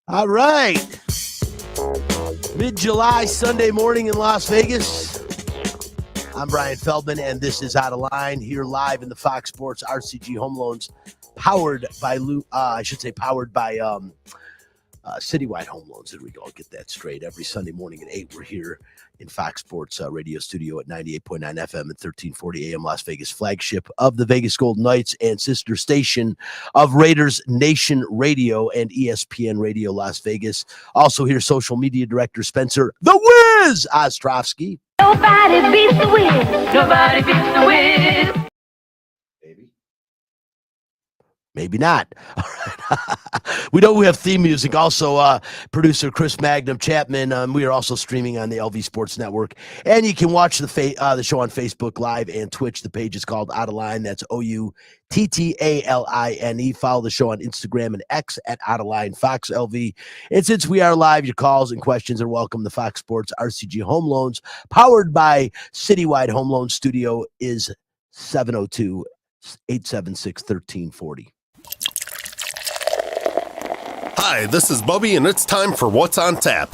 All right. Mid-July, Sunday morning in Las Vegas. I'm Brian Feldman, and this is Out of Line here live in the Fox Sports RCG Home Loans, powered by Citywide Home Loans. There we go. I'll get that straight. Every Sunday morning at 8, we're here in Fox Sports radio studio at 98.9 FM and 1340 AM, Las Vegas, flagship of the Vegas Golden Knights and sister station of Raiders Nation Radio and ESPN Radio Las Vegas. Also here, social media director Spencer The Wiz Ostrovsky. Nobody beats the Wiz. Nobody beats the Wiz. Maybe not. All right. We know we have theme music. Also, producer Chris Magnum Chapman. We are also streaming on the LV Sports Network. And you can watch the show on Facebook Live and Twitch. The page is called Out of Line. That's OUTTALINE. Follow the show on Instagram and X at Out of Line Fox LV. And since we are live, your calls and questions are welcome. The Fox Sports RCG Home Loans, powered by Citywide Home Loan Studio, is 702-876-1340. Hi, this is Bubby, and it's time for What's on Tap.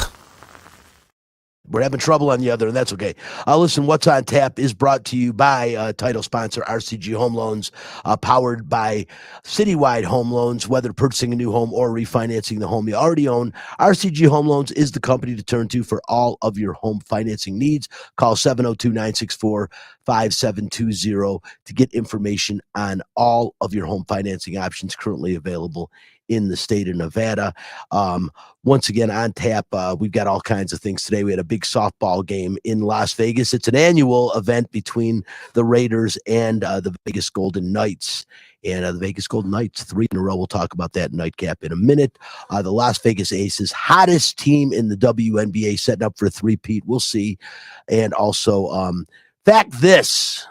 We're having trouble on the other, and that's okay. Listen, What's on Tap is brought to you by title sponsor RCG Home Loans, powered by Citywide Home Loans. Whether purchasing a new home or refinancing the home you already own, RCG Home Loans is the company to turn to for all of your home financing needs. Call 702-964-5720 to get information on all of your home financing options currently available in the state of Nevada. Once again, on tap, we've got all kinds of things today. We had a big softball game in Las Vegas. It's an annual event between the Raiders and the Vegas Golden Knights. And the Vegas Golden Knights, 3 in a row. We'll talk about that nightcap in a minute. The Las Vegas Aces, hottest team in the WNBA, setting up for a three-peat. We'll see. And also, fact this,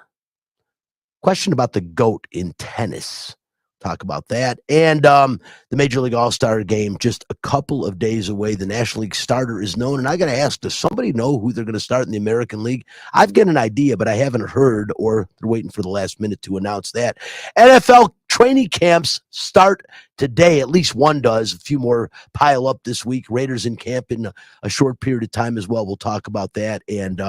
question about the GOAT in tennis. Talk about that. And the Major League All-Star game just a couple of days away. The National League starter is known. And I got to ask, does somebody know who they're going to start in the American League? I've got an idea, but I haven't heard, or they're waiting for the last minute to announce that. NFL training camps start today. At least one does. A few more pile up this week. Raiders in camp in a short period of time as well. We'll talk about that. And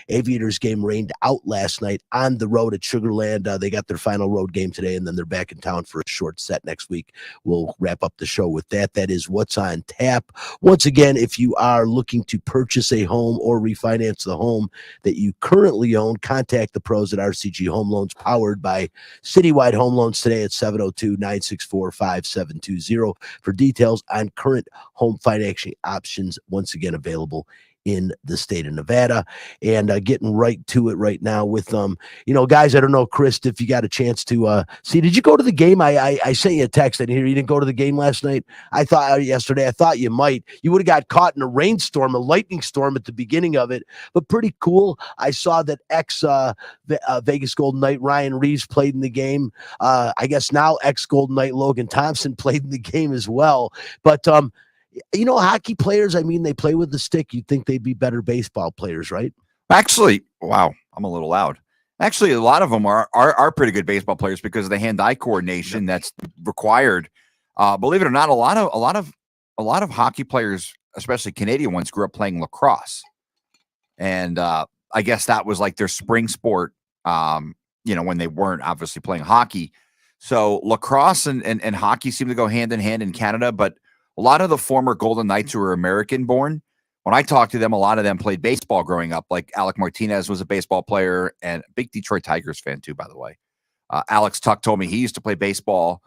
Aviators game rained out last night on the road at Sugar Land. They got their final road game today, and then they're back in town for a short set next week. We'll wrap up the show with that. That is What's on Tap. Once again, if you are looking to purchase a home or refinance the home that you currently own, contact the pros at RCG Home Loans, powered by Citywide Home Loans today at 702-964-5720 for details on current home financing options, once again available in the state of Nevada. And getting right to it right now with guys, I don't know, Chris, if you got a chance to see, did you go to the game? I sent you a text. I didn't hear you didn't go to the game last night. I thought you might. You would have got caught in a rainstorm, a lightning storm at the beginning of it, but pretty cool. I saw that Vegas Golden Knight Ryan Reeves played in the game. I guess now ex-Golden Knight Logan Thompson played in the game as well. But hockey players, they play with the stick. You'd think they'd be better baseball players, right? Actually, wow, I'm a little loud. Actually, a lot of them are pretty good baseball players because of the hand-eye coordination that's required. Believe it or not, a lot of hockey players, especially Canadian ones, grew up playing lacrosse, and I guess that was like their spring sport. When they weren't obviously playing hockey. So lacrosse and hockey seem to go hand in hand in Canada, but a lot of the former Golden Knights who are American-born, when I talked to them, a lot of them played baseball growing up. Like Alec Martinez was a baseball player and a big Detroit Tigers fan too, by the way. Alex Tuck told me he used to play baseball.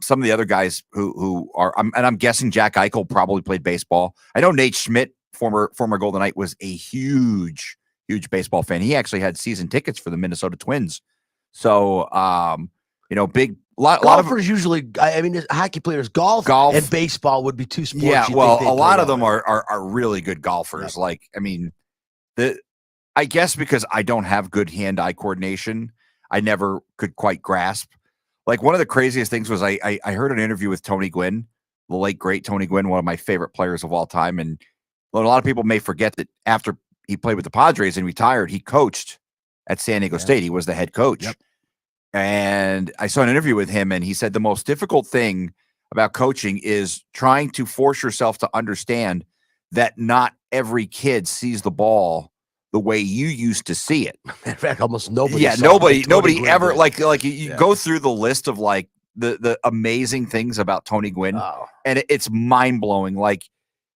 Some of the other guys who are, and I'm guessing Jack Eichel probably played baseball. I know Nate Schmidt, former Golden Knight, was a huge baseball fan. He actually had season tickets for the Minnesota Twins. So, big. Golfers usually, hockey players, golf and baseball would be two sports. Yeah, well, a lot of them are really good golfers. Yeah. I guess because I don't have good hand-eye coordination, I never could quite grasp. Like one of the craziest things was I heard an interview with Tony Gwynn, the late great Tony Gwynn, one of my favorite players of all time. And a lot of people may forget that after he played with the Padres and retired, he coached at San Diego State. He was the head coach. Yep. And I saw an interview with him, and he said the most difficult thing about coaching is trying to force yourself to understand that not every kid sees the ball the way you used to see it. In fact, almost nobody. Yeah, saw nobody ever Gwynn. like you go through the list of like the amazing things about Tony Gwynn, and it's mind blowing. Like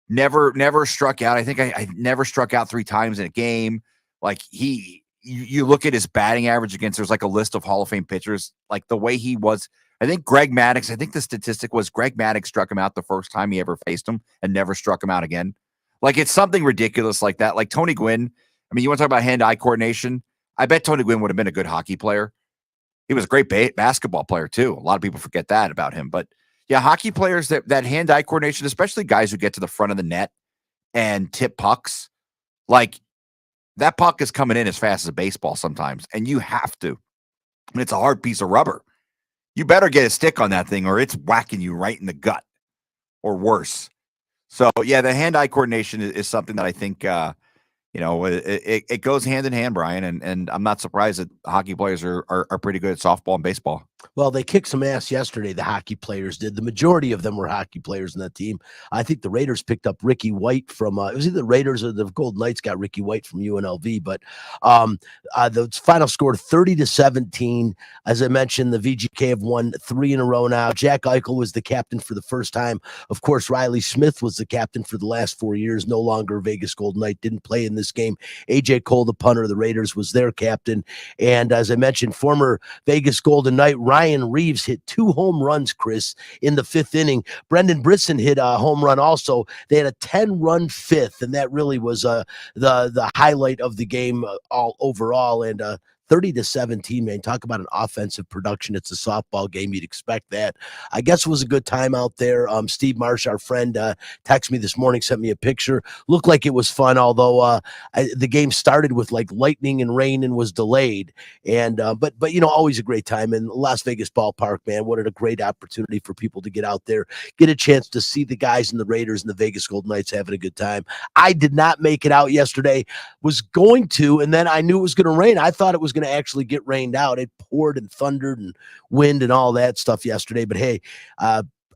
never struck out. I think I never struck out 3 times in a game. Like you look at his batting average against. There's like a list of Hall of Fame pitchers. Like the way he was. I think Greg Maddux. I think the statistic was Greg Maddux struck him out the first time he ever faced him and never struck him out again. Like it's something ridiculous like that. Like Tony Gwynn. I mean, you want to talk about hand-eye coordination? I bet Tony Gwynn would have been a good hockey player. He was a great basketball player, too. A lot of people forget that about him. But, yeah, hockey players, that hand-eye coordination, especially guys who get to the front of the net and tip pucks, like that puck is coming in as fast as a baseball sometimes, and you have to. And it's a hard piece of rubber. You better get a stick on that thing or it's whacking you right in the gut or worse. So, yeah, the hand-eye coordination is something that I think it goes hand in hand, Brian, and I'm not surprised that hockey players are pretty good at softball and baseball. Well, they kicked some ass yesterday, the hockey players did. The majority of them were hockey players in that team. I think the Raiders picked up Ricky White from it was either the Raiders or the Golden Knights got Ricky White from UNLV, but the final score 30-17. As I mentioned, the VGK have won 3 in a row now. Jack Eichel was the captain for the first time. Of course, Riley Smith was the captain for the last 4 years, no longer Vegas Golden Knight, didn't play in this game. AJ Cole, the punter of the Raiders, was their captain. And as I mentioned, former Vegas Golden Knight Ryan Reeves hit 2 home runs, Chris, in the 5th inning. Brendan Brisson hit a home run also. They had a 10-run 5th, and that really was the highlight of the game all overall. And 30-17, man. Talk about an offensive production. It's a softball game. You'd expect that. I guess it was a good time out there. Steve Marsh, our friend, texted me this morning, sent me a picture. Looked like it was fun, although the game started with like lightning and rain and was delayed. And but always a great time. And Las Vegas ballpark, man, what a great opportunity for people to get out there, get a chance to see the guys in the Raiders and the Vegas Golden Knights having a good time. I did not make it out yesterday. Was going to, and then I knew it was going to rain. I thought it was going to actually get rained out. It poured and thundered and wind and all that stuff yesterday. But hey,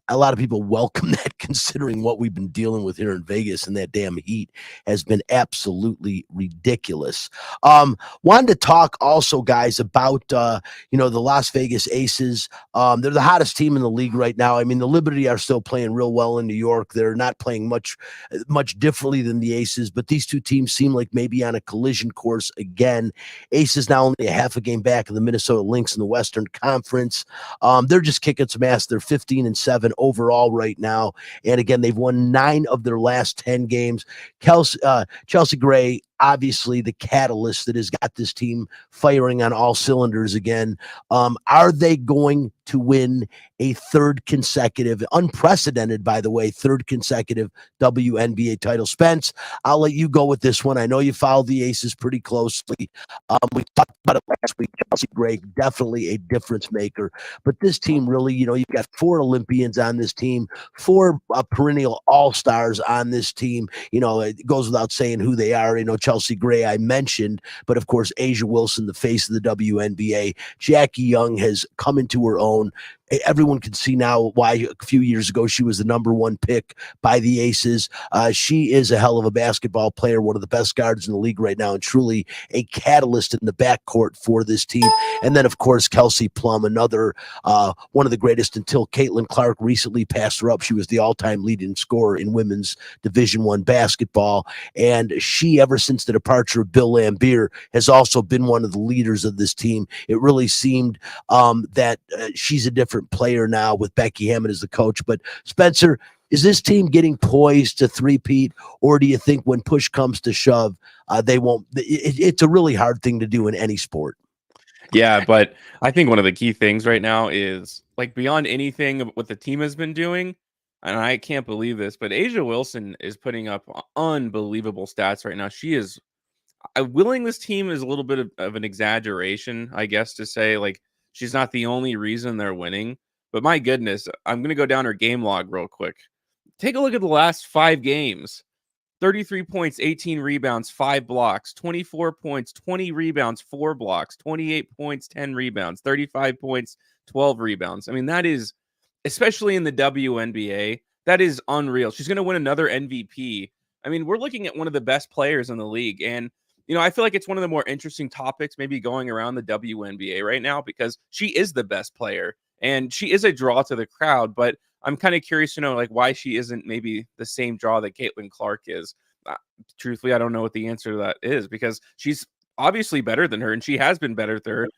a lot of people welcome that, considering what we've been dealing with here in Vegas, and that damn heat has been absolutely ridiculous. Wanted to talk also, guys, about the Las Vegas Aces. They're the hottest team in the league right now. I mean, the Liberty are still playing real well in New York. They're not playing much differently than the Aces, but these two teams seem like maybe on a collision course again. Aces now only a half a game back of the Minnesota Lynx in the Western Conference. They're just kicking some ass. They're 15-7 overall right now. And again, they've won 9 of their last 10 games. Chelsea Gray, obviously the catalyst that has got this team firing on all cylinders again. Are they going to win a third consecutive, unprecedented, by the way, third consecutive WNBA title? Spence, I'll let you go with this one. I know you followed the Aces pretty closely. We talked about it last week. Chelsea Gray, definitely a difference maker. But this team really, you've got 4 Olympians on this team, 4 perennial all-stars on this team. It goes without saying who they are. Chelsea Gray, I mentioned, but of course, Asia Wilson, the face of the WNBA. Jackie Young has come into her own. Everyone can see now why a few years ago she was the number 1 pick by the Aces. She is a hell of a basketball player, one of the best guards in the league right now, and truly a catalyst in the backcourt for this team. And then, of course, Kelsey Plum, another one of the greatest until Caitlin Clark recently passed her up. She was the all-time leading scorer in women's Division I basketball. And she, ever since the departure of Bill Laimbeer, has also been one of the leaders of this team. It really seemed that she's a different player now with Becky Hammond as the coach. But Spencer, is this team getting poised to three-peat, or do you think when push comes to shove, they won't? It's a really hard thing to do in any sport. Yeah, but I think one of the key things right now is, like, beyond anything what the team has been doing, and I can't believe this, but Asia Wilson is putting up unbelievable stats right now. She is willing this team is a little bit of an exaggeration, I guess, to say, like, She's not the only reason they're winning. But my goodness, I'm going to go down her game log real quick. Take a look at the last 5 games. 33 points, 18 rebounds, 5 blocks, 24 points, 20 rebounds, 4 blocks, 28 points, 10 rebounds, 35 points, 12 rebounds. I mean, that is, especially in the WNBA, that is unreal. She's going to win another MVP. I mean, we're looking at one of the best players in the league. And, I feel like it's one of the more interesting topics maybe going around the WNBA right now because she is the best player and she is a draw to the crowd. But I'm kind of curious to know like why she isn't maybe the same draw that Caitlin Clark is. Truthfully, I don't know what the answer to that is because she's obviously better than her and she has been better than her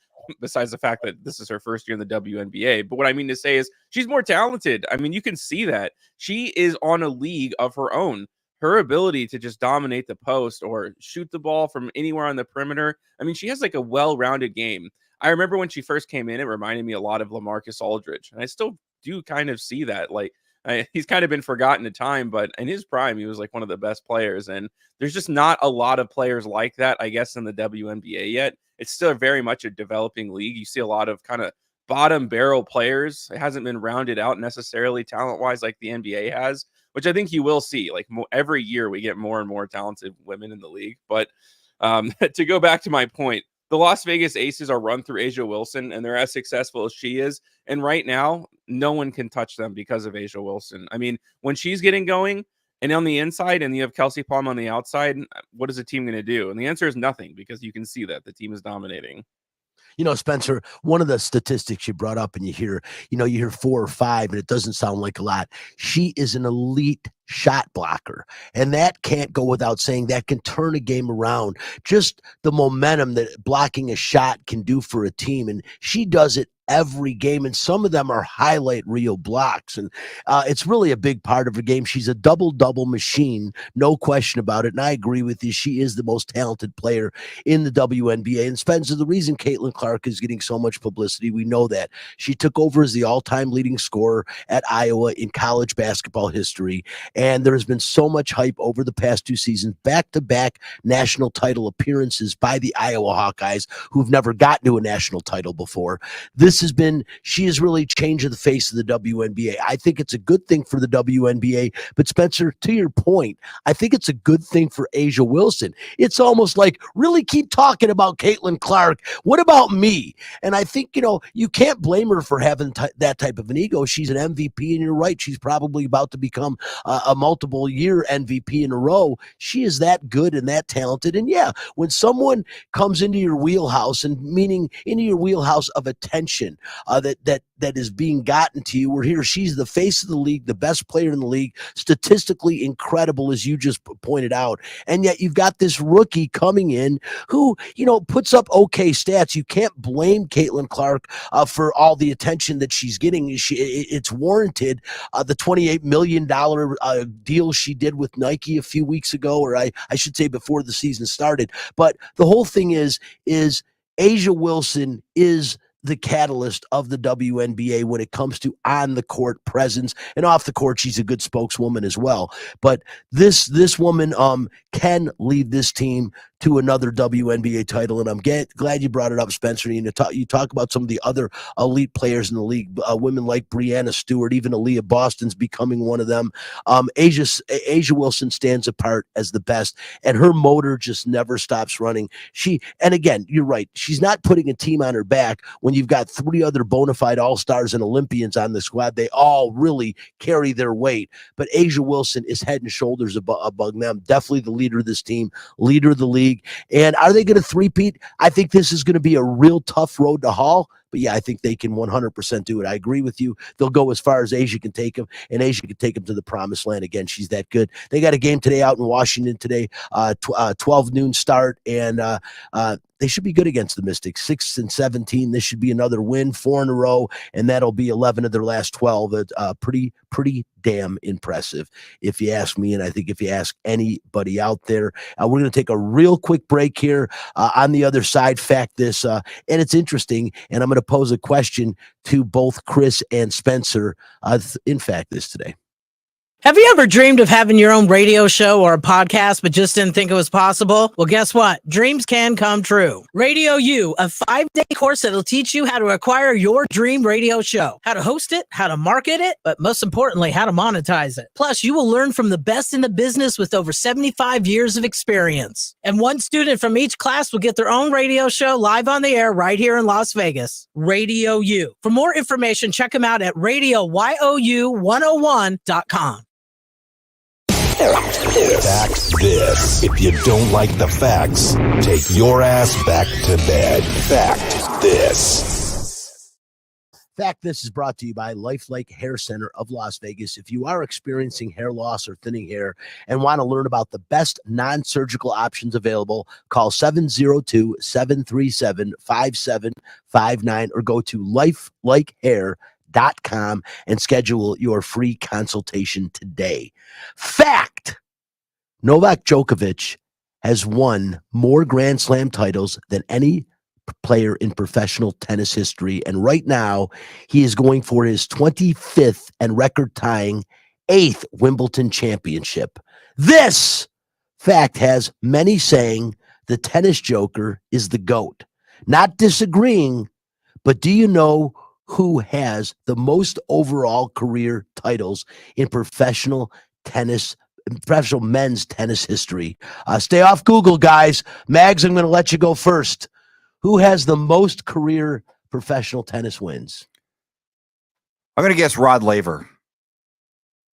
besides the fact that this is her first year in the WNBA. But what I mean to say is she's more talented. I mean, you can see that she is on a league of her own. Her ability to just dominate the post or shoot the ball from anywhere on the perimeter. I mean, she has like a well-rounded game. I remember when she first came in, it reminded me a lot of LaMarcus Aldridge. And I still do kind of see that. Like he's kind of been forgotten at time, but in his prime, he was like one of the best players. And there's just not a lot of players like that, I guess, in the WNBA yet. It's still very much a developing league. You see a lot of kind of bottom barrel players. It hasn't been rounded out necessarily talent-wise like the NBA has, which I think you will see. Like every year we get more and more talented women in the league. But to go back to my point, the Las Vegas Aces are run through Asia Wilson, and they're as successful as she is. And right now, no one can touch them because of Asia Wilson. I mean, when she's getting going and on the inside and you have Kelsey Plum on the outside, what is the team going to do? And the answer is nothing because you can see that the team is dominating. Spencer, one of the statistics you brought up and you hear 4 or 5 and it doesn't sound like a lot. She is an elite shot blocker. And that can't go without saying. That can turn a game around. Just the momentum that blocking a shot can do for a team. And she does it every game, and some of them are highlight reel blocks, and it's really a big part of her game. She's a double machine, no question about it, and I agree with you. She is the most talented player in the WNBA, and Spencer, the reason Caitlin Clark is getting so much publicity, we know that. She took over as the all-time leading scorer at Iowa in college basketball history, and there has been so much hype over the past 2 seasons, back-to-back national title appearances by the Iowa Hawkeyes, who've never gotten to a national title before. She has really changed the face of the WNBA. I think it's a good thing for the WNBA, but Spencer, to your point, I think it's a good thing for Asia Wilson. It's almost like, really keep talking about Caitlin Clark. What about me? And I think, you can't blame her for having that type of an ego. She's an MVP, and you're right. She's probably about to become a multiple year MVP in a row. She is that good and that talented. And yeah, when someone comes into your wheelhouse, and meaning into your wheelhouse of attention, that is being gotten to you. We're here. She's the face of the league, the best player in the league, statistically incredible, as you just pointed out. And yet you've got this rookie coming in who, puts up okay stats. You can't blame Caitlin Clark for all the attention that she's getting. It's warranted. The $28 million deal she did with Nike a few weeks ago, or I should say before the season started. But the whole thing is Asia Wilson is the catalyst of the WNBA when it comes to on the court presence, and off the court, she's a good spokeswoman as well. But this woman can lead this team to another WNBA title, and I'm glad you brought it up, Spencer. You talk about some of the other elite players in the league, women like Breanna Stewart, even Aaliyah Boston's becoming one of them. Asia Wilson stands apart as the best, and her motor just never stops running. And again, you're right. She's not putting a team on her back when you've got 3 other bona fide all-stars and Olympians on the squad. They all really carry their weight, but Asia Wilson is head and shoulders above them. Definitely the leader of this team, leader of the league. And are they going to three-peat? I think this is going to be a real tough road to haul. But yeah, I think they can 100% do it. I agree with you. They'll go as far as Asia can take them, and Asia can take them to the promised land. Again, she's that good. They got a game today out in Washington today, 12 noon start, and they should be good against the Mystics. 6-17. This should be another win, 4 in a row, and that'll be 11 of their last 12. Pretty damn impressive, if you ask me, and I think if you ask anybody out there. We're going to take a real quick break here. On the other side, fact this, and it's interesting, and I'm going to pose a question to both Chris and Spencer. In fact this today. Have you ever dreamed of having your own radio show or a podcast, but just didn't think it was possible? Well, guess what? Dreams can come true. Radio U, a 5-day course that'll teach you how to acquire your dream radio show, how to host it, how to market it, but most importantly, how to monetize it. Plus, you will learn from the best in the business with over 75 years of experience. And one student from each class will get their own radio show live on the air right here in Las Vegas. Radio U. For more information, check them out at RadioYou101.com. Fact this. If you don't like the facts, take your ass back to bed. Fact this. Fact This is brought to you by Lifelike Hair Center of Las Vegas. If you are experiencing hair loss or thinning hair and want to learn about the best non-surgical options available, call 702-737-5759 or go to lifelikehair.com and schedule your free consultation today. Fact: Novak Djokovic has won more Grand Slam titles than any player in professional tennis history. And right now, he is going for his 25th and record-tying 8th Wimbledon championship. This fact has many saying the tennis joker is the GOAT. Not disagreeing, but do you know who has the most overall career titles in professional men's tennis history? Stay off Google, guys. Mags, I'm going to let you go first. Who has the most career professional tennis wins? I'm going to guess Rod Laver.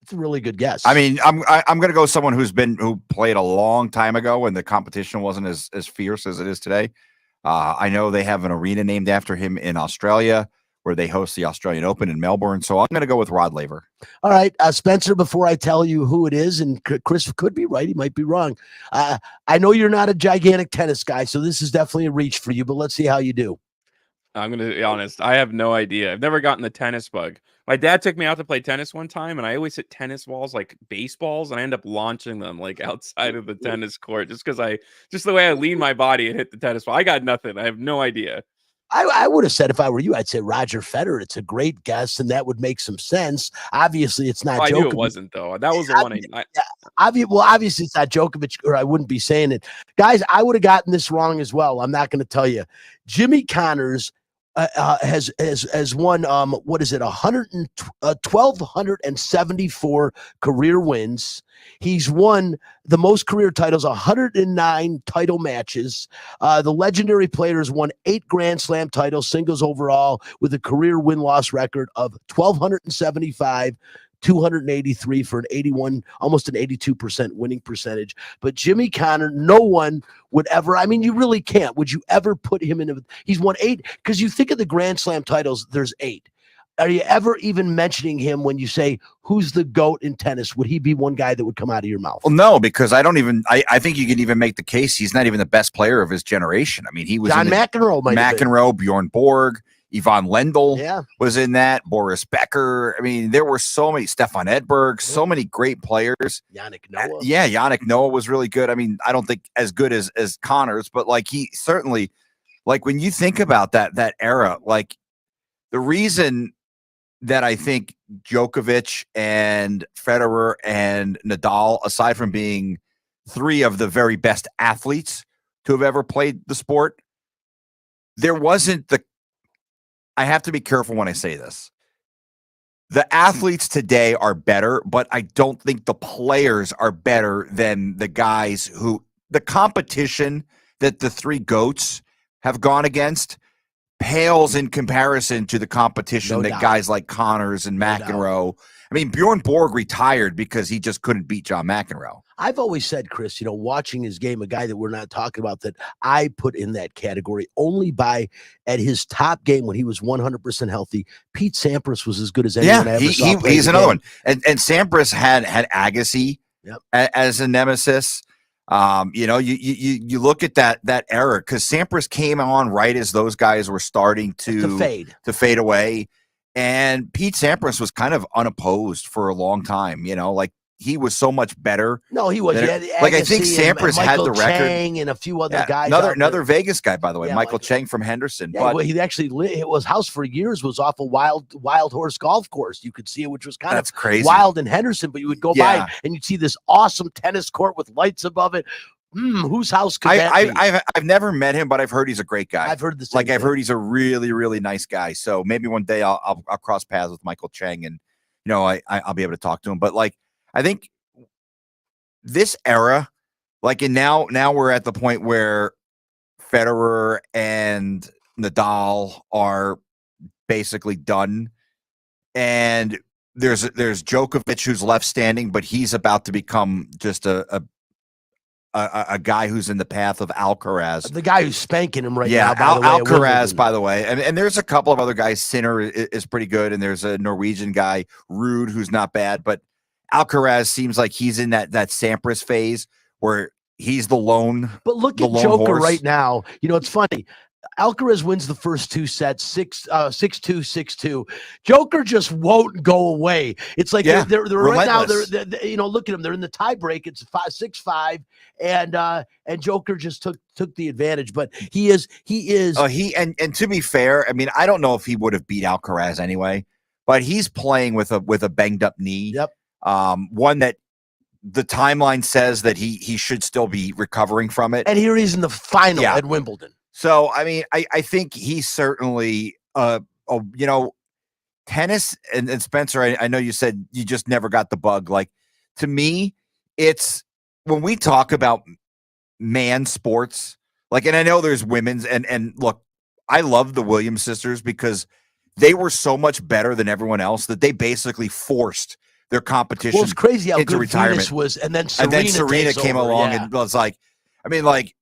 It's a really good guess. I mean, I'm going to go someone who played a long time ago when the competition wasn't as fierce as it is today. I know they have an arena named after him in Australia, where they host the Australian Open in Melbourne. So I'm going to go with Rod Laver. All right, Spencer, before I tell you who it is, and Chris could be right, he might be wrong. I know you're not a gigantic tennis guy, so this is definitely a reach for you, but let's see how you do. I'm going to be honest. I have no idea. I've never gotten the tennis bug. My dad took me out to play tennis one time, and I always hit tennis balls like baseballs, and I end up launching them like outside of the tennis court just because just the way I lean my body and hit the tennis ball. I got nothing. I have no idea. I would have said, if I were you, I'd say Roger Federer. It's a great guess, and that would make some sense. Obviously, it's not Djokovic. I knew it wasn't, though. That was the one obviously, it's not Djokovic, or I wouldn't be saying it. Guys, I would have gotten this wrong as well. I'm not going to tell you. Jimmy Connors has won, 1,274 career wins. He's won the most career titles, 109 title matches. The legendary player has won 8 Grand Slam titles, singles overall, with a career win-loss record of 1,275, 283 for an 81, almost an 82% winning percentage. But Jimmy Connor, no one would ever, I mean, you really can't. Would you ever put him in? He's won 8, because you think of the Grand Slam titles, there's 8. Are you ever even mentioning him when you say, who's the GOAT in tennis? Would he be one guy that would come out of your mouth? Well, no, because I think you can even make the case he's not even the best player of his generation. I mean, he was John McEnroe, Bjorn Borg, Yvonne Lendl was in that, Boris Becker. I mean, there were so many, Stefan Edberg, so many great players. Yannick Noah. Yannick Noah was really good. I mean, I don't think as good as Connors, but like he certainly, like when you think about that era, like the reason that I think Djokovic and Federer and Nadal, aside from being 3 of the very best athletes to have ever played the sport, there wasn't I have to be careful when I say this. The athletes today are better, but I don't think the players are better than the guys the competition that the 3 GOATs have gone against pales in comparison to the competition that guys like Connors and McEnroe. I mean, Bjorn Borg retired because he just couldn't beat John McEnroe. I've always said, Chris, watching his game, a guy that we're not talking about that I put in that category only at his top game when he was 100% healthy. Pete Sampras was as good as anyone I ever saw. He's another one. And Sampras had Agassi as a nemesis. You look at that era, because Sampras came on right as those guys were starting to fade away, and Pete Sampras was kind of unopposed for a long time. Like he was so much better. No, he was. Like I think Sampras had the record, and a few other guys. Another Vegas guy, by the way, Yeah, Michael Chang from Henderson. Yeah, but he actually it was house for years was off a wild horse golf course. You could see it, which was kind of crazy, wild in Henderson. But you would go by and you'd see this awesome tennis court with lights above it. Whose house could that be? I've never met him, but I've heard he's a great guy. I've heard the same thing. I've heard he's a really, really nice guy. So maybe one day I'll cross paths with Michael Chang, and I'll be able to talk to him. But like, I think this era, like, and now we're at the point where Federer and Nadal are basically done, and there's Djokovic who's left standing, but he's about to become just a guy who's in the path of Alcaraz, the guy who's spanking him right now. Alcaraz, by the way, and there's a couple of other guys. Sinner is pretty good, and there's a Norwegian guy, Ruud, who's not bad. But Alcaraz seems like he's in that Sampras phase where he's the lone. But look at Joker right now. It's funny. Alcaraz wins the first two sets, 6-2, 6-2. Joker just won't go away. It's like they're right now. They're look at them. They're in the tie break. It's 6-5, and Joker just took the advantage. But he is. And to be fair, I mean, I don't know if he would have beat Alcaraz anyway, but he's playing with a banged up knee. Yep. One that the timeline says that he should still be recovering from it. And here he's in the final at Wimbledon. So, I mean, I think he's certainly, tennis and Spencer, I know you said you just never got the bug. Like, to me, it's when we talk about man sports, like, and I know there's women's and look, I love the Williams sisters because they were so much better than everyone else that they basically forced their competition. Well, it's crazy how into good retirement. Venus was, and then Serena came along and was like, I mean, like,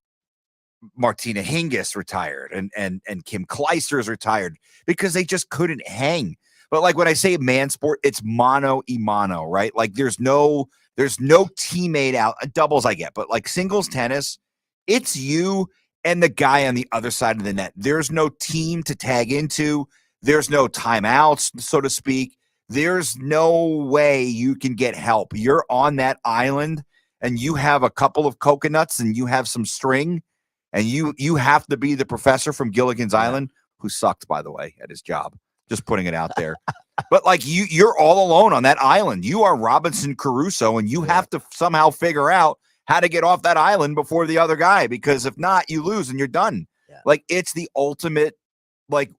Martina Hingis retired and Kim Kleister is retired because they just couldn't hang. But like when I say man sport, it's mano y mano, right? Like there's no teammate out. Doubles I get, but like singles tennis, it's you and the guy on the other side of the net. There's no team to tag into. There's no timeouts, so to speak. There's no way you can get help. You're on that island and you have a couple of coconuts and you have some string. And you have to be the professor from Gilligan's Island, who sucked, by the way, at his job. Just putting it out there. But like you're all alone on that island. You are Robinson Crusoe, and you have to somehow figure out how to get off that island before the other guy, because if not, you lose and you're done. Yeah. Like it's the ultimate. Like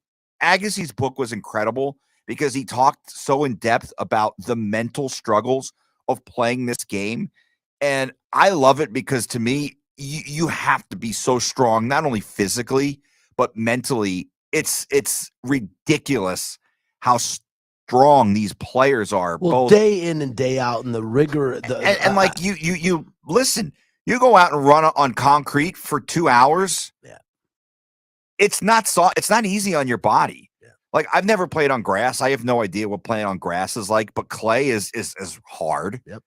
Agassi's book was incredible because he talked so in depth about the mental struggles of playing this game, and I love it because to me, you have to be so strong, not only physically, but mentally. It's ridiculous how strong these players are. Well, both day in and day out in the rigor. And like you listen, you go out and run on concrete for 2 hours. Yeah. It's not easy on your body. Yeah. Like I've never played on grass. I have no idea what playing on grass is like, but clay is hard. Yep.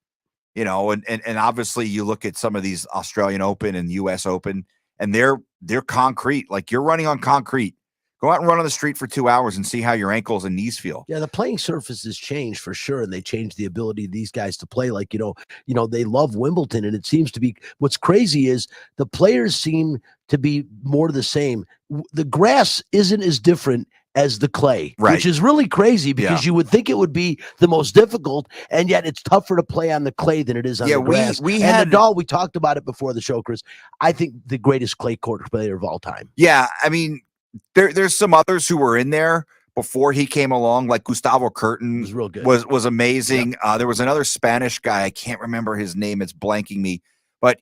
And obviously you look at some of these Australian Open and US Open, and they're concrete. Like you're running on concrete. Go out and run on the street for 2 hours and see how your ankles and knees feel. Yeah, the playing surface has changed for sure, and they changed the ability of these guys to play. Like they love Wimbledon, and it seems to be. What's crazy is the players seem to be more the same. The grass isn't as different as the clay, right, which is really crazy because you would think it would be the most difficult, and yet it's tougher to play on the clay than it is on the grass. We talked about it before the show, Chris. I think the greatest clay court player of all time. Yeah, I mean, there's some others who were in there before he came along, like Gustavo Curtin was real good, was amazing. Yep. There was another Spanish guy, I can't remember his name, it's blanking me, but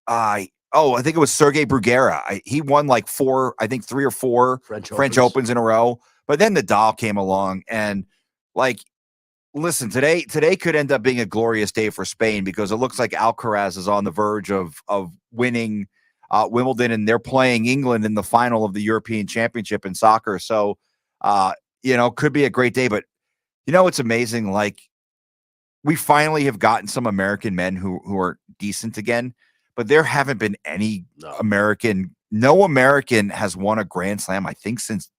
I think it was Sergei Bruguera. He won like 3 or 4 French Opens in a row. But then Nadal came along, and like, listen, today could end up being a glorious day for Spain because it looks like Alcaraz is on the verge of winning Wimbledon, and they're playing England in the final of the European Championship in soccer. So, could be a great day. But it's amazing. Like, we finally have gotten some American men who are decent again. But there haven't been any American. No American has won a Grand Slam, I think, since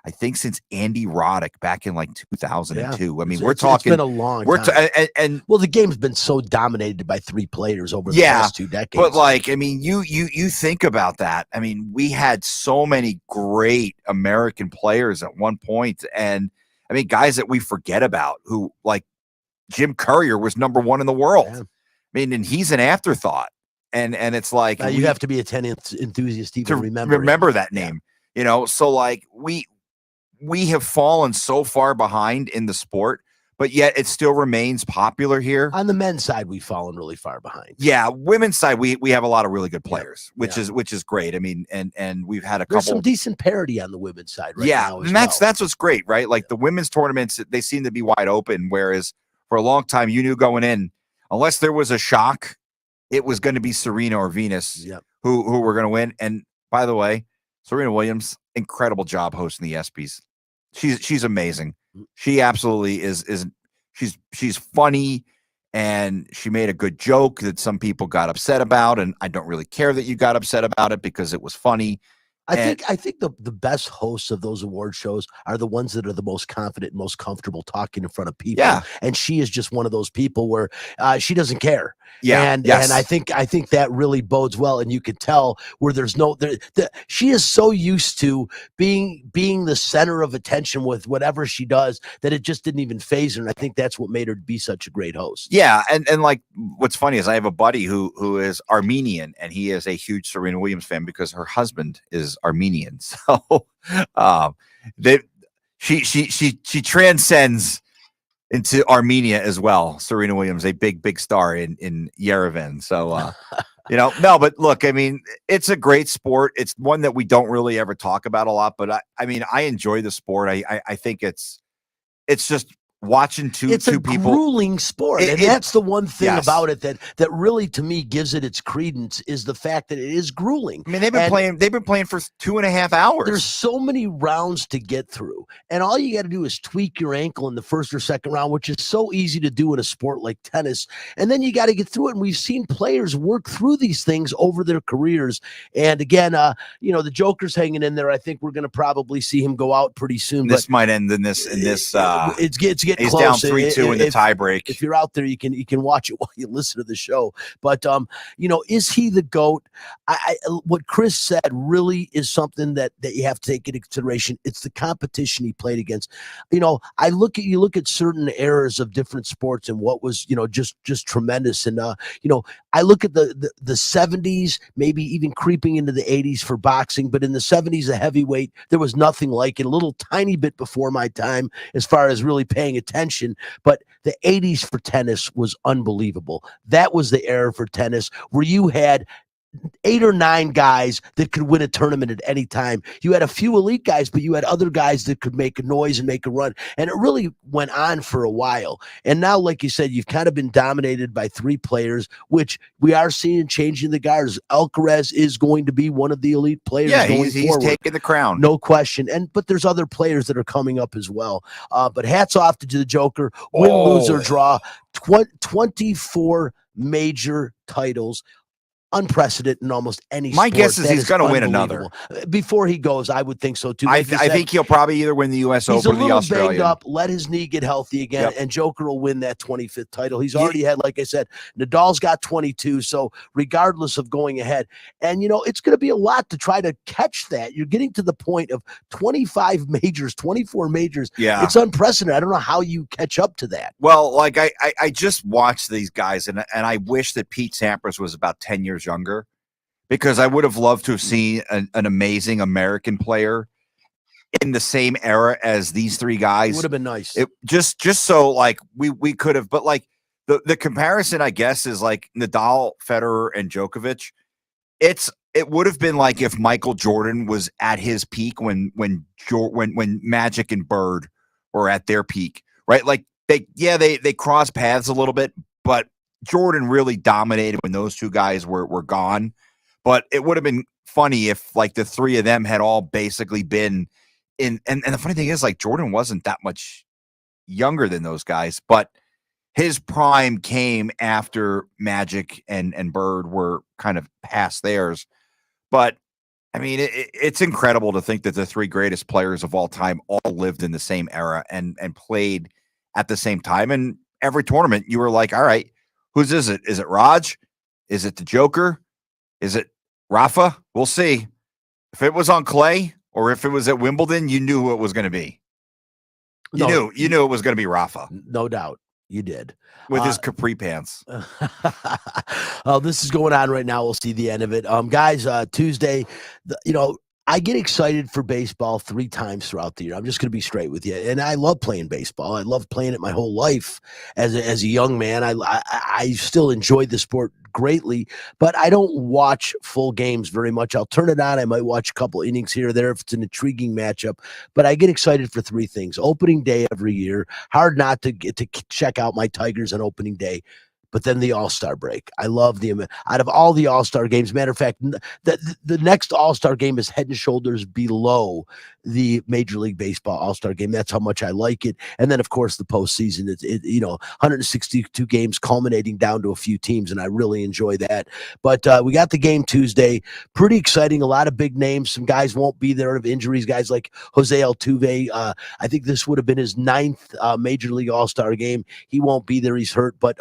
I think since Andy Roddick back in like 2002. I mean, we're It's talking. been a long time. And well, the game's been so dominated by three players over the Yeah, past 2 decades. but like, I mean, you think about that. I mean, we had so many great American players at one point, and I mean, guys that we forget about who like Jim Courier was number 1 in the world. Yeah. I mean, and he's an afterthought. And it's like you have to be a tennis enthusiast to even remember that name. You know, so like we have fallen so far behind in the sport, but yet it still remains popular here. On the men's side, we've fallen really far behind. Yeah, women's side, we have a lot of really good players, which is great. I mean, and we've had There's couple some decent parity on the women's side right now. And that's what's great, right? Like the women's tournaments, they seem to be wide open, whereas for a long time you knew going in, unless there was a shock, it was going to be Serena or Venus who were going to win. And by the way, Serena Williams, incredible job hosting the ESPYs. She's amazing. She absolutely is she's funny, and she made a good joke that some people got upset about, and I don't really care that you got upset about it because it was funny. I think the best hosts of those award shows are the ones that are the most confident and most comfortable talking in front of people. Yeah. And she is just one of those people where she doesn't care. Yeah. And I think that really bodes well. And you could tell where there's she is so used to being the center of attention with whatever she does that it just didn't even faze her. And I think that's what made her be such a great host. Yeah. And like what's funny is I have a buddy who is Armenian, and he is a huge Serena Williams fan because her husband is Armenian. So she transcends into Armenia as well. Serena Williams, a big star in Yerevan. So no, but look, I mean, it's a great sport. It's one that we don't really ever talk about a lot, but I mean, I enjoy the sport. I think it's just watching two people. Grueling sport, and that's the one thing about it that really, to me, gives it its credence is the fact that it is grueling. I mean, they've been playing for 2.5 hours. There's so many rounds to get through, and all you got to do is tweak your ankle in the first or second round, which is so easy to do in a sport like tennis. And then you got to get through it. And we've seen players work through these things over their careers. And again, the Joker's hanging in there. I think we're going to probably see him go out pretty soon. This might end in this. It's getting he's close. down 3-2 in the tiebreak. If you're out there, you can watch it while you listen to the show. But is he the GOAT? What Chris said really is something that you have to take into consideration. It's the competition he played against. I look at certain eras of different sports and what was just tremendous. And I look at the 70s, maybe even creeping into the 80s for boxing. But in the 70s, a heavyweight, there was nothing like it. A little tiny bit before my time as far as really paying attention. But the 80s for tennis was unbelievable. That was the era for tennis where you had 8 or 9 guys that could win a tournament at any time. You had a few elite guys, but you had other guys that could make a noise and make a run. And it really went on for a while. And now, like you said, you've kind of been dominated by 3 players, which we are seeing changing the guards. Alcaraz is going to be one of the elite players. Yeah, he's taking the crown. No question. But there's other players that are coming up as well. But hats off to the Joker. Win, lose, or draw. 24 major titles. Unprecedented in almost any sport. My guess is he's going to win another. Before he goes, I would think so too. I think he'll probably either win the U.S. Open or the Australian. He's a little banged up. Let his knee get healthy again, and Joker will win that 25th title. He's already had, like I said, Nadal's got 22. So regardless of going ahead, and it's going to be a lot to try to catch that. You're getting to the point of 25 majors, 24 majors. Yeah, it's unprecedented. I don't know how you catch up to that. Well, like I just watched these guys, and I wish that Pete Sampras was about 10 years younger, because I would have loved to have seen an amazing American player in the same era as these 3 guys. It would have been nice. It just so like we could have, but like the comparison, I guess, is like Nadal, Federer, and Djokovic. It would have been like if Michael Jordan was at his peak when Magic and Bird were at their peak, right? Like they cross paths a little bit, but Jordan really dominated when those 2 guys were gone. But it would have been funny if like the 3 of them had all basically been in. And the funny thing is, like, Jordan wasn't that much younger than those guys, but his prime came after Magic and Bird were kind of past theirs. But I mean, it's incredible to think that the three greatest players of all time all lived in the same era and played at the same time. And every tournament, you were like, all right, whose is it? Is it Raj? Is it the Joker? Is it Rafa? We'll see. If it was on clay or if it was at Wimbledon, you knew who it was going to be. You knew it was going to be Rafa. No doubt. You did. With his capri pants. This is going on right now. We'll see the end of it. Guys, Tuesday, I get excited for baseball 3 times throughout the year. I'm just going to be straight with you. And I love playing baseball. I love playing it my whole life as a young man. I still enjoy the sport greatly, but I don't watch full games very much. I'll turn it on. I might watch a couple innings here or there if it's an intriguing matchup, but I get excited for 3 things. Opening day every year. Hard not to get to check out my Tigers on opening day. But then the All-Star break. I love out of all the All-Star games. Matter of fact, the next All-Star game is head and shoulders below the Major League Baseball All-Star game. That's how much I like it. And then, of course, the postseason. 162 games culminating down to a few teams, and I really enjoy that. But we got the game Tuesday. Pretty exciting. A lot of big names. Some guys won't be there of injuries. Guys like Jose Altuve. I think this would have been his 9th Major League All-Star game. He won't be there. He's hurt. But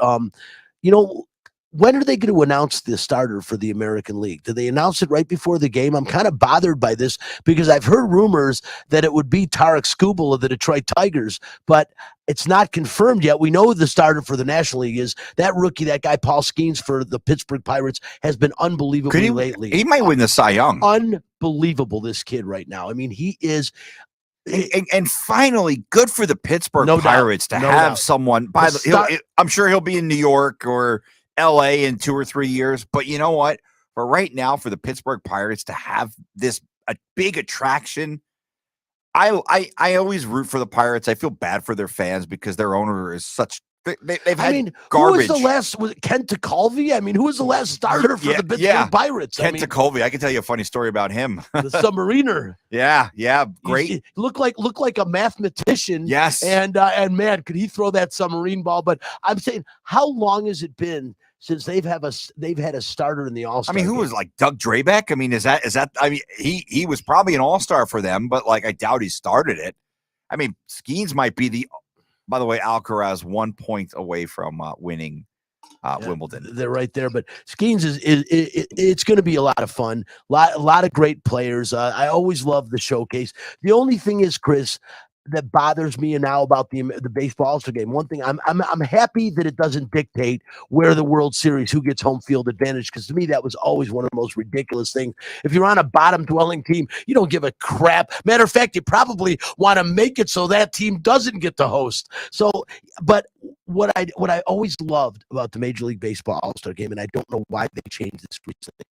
when are they going to announce the starter for the American League? Do they announce it right before the game? I'm kind of bothered by this because I've heard rumors that it would be Tarek Skubal of the Detroit Tigers, but it's not confirmed yet. We know who the starter for the National League is. That rookie, that guy Paul Skeens for the Pittsburgh Pirates, has been unbelievable lately. He might win the Cy Young. Unbelievable, this kid right now. I mean, he is. And finally, good for the Pittsburgh Pirates to have someone. I'm sure he'll be in New York or LA in 2 or 3 years. But you know what? For right now, for the Pittsburgh Pirates to have a big attraction, I always root for the Pirates. I feel bad for their fans because their owner is such. They've had garbage. Who was the last? Was it Kent Tekulve? I mean, who was the last starter for the Pittsburgh Pirates? Kent Tekulve. I can tell you a funny story about him. The submariner. Yeah, great. He looked like a mathematician. Yes, and man, could he throw that submarine ball? But I'm saying, how long has it been since they've had a starter in the All-Star? I mean, who was like Doug Drabeck? I mean, is that? I mean, he was probably an All-Star for them, but like I doubt he started it. I mean, Skeens might be the. By the way, Alcaraz 1 point away from winning Wimbledon. They're right there, but Skeens it's going to be a lot of fun. A lot of great players. I always love the showcase. The only thing is, Chris, that bothers me now about the baseball All-Star game. One thing, I'm happy that it doesn't dictate where the World Series, who gets home field advantage, because to me that was always one of the most ridiculous things. If you're on a bottom dwelling team, you don't give a crap. Matter of fact, you probably want to make it so that team doesn't get to host. So, but what I always loved about the Major League Baseball All-Star game, and I don't know why they changed this recently,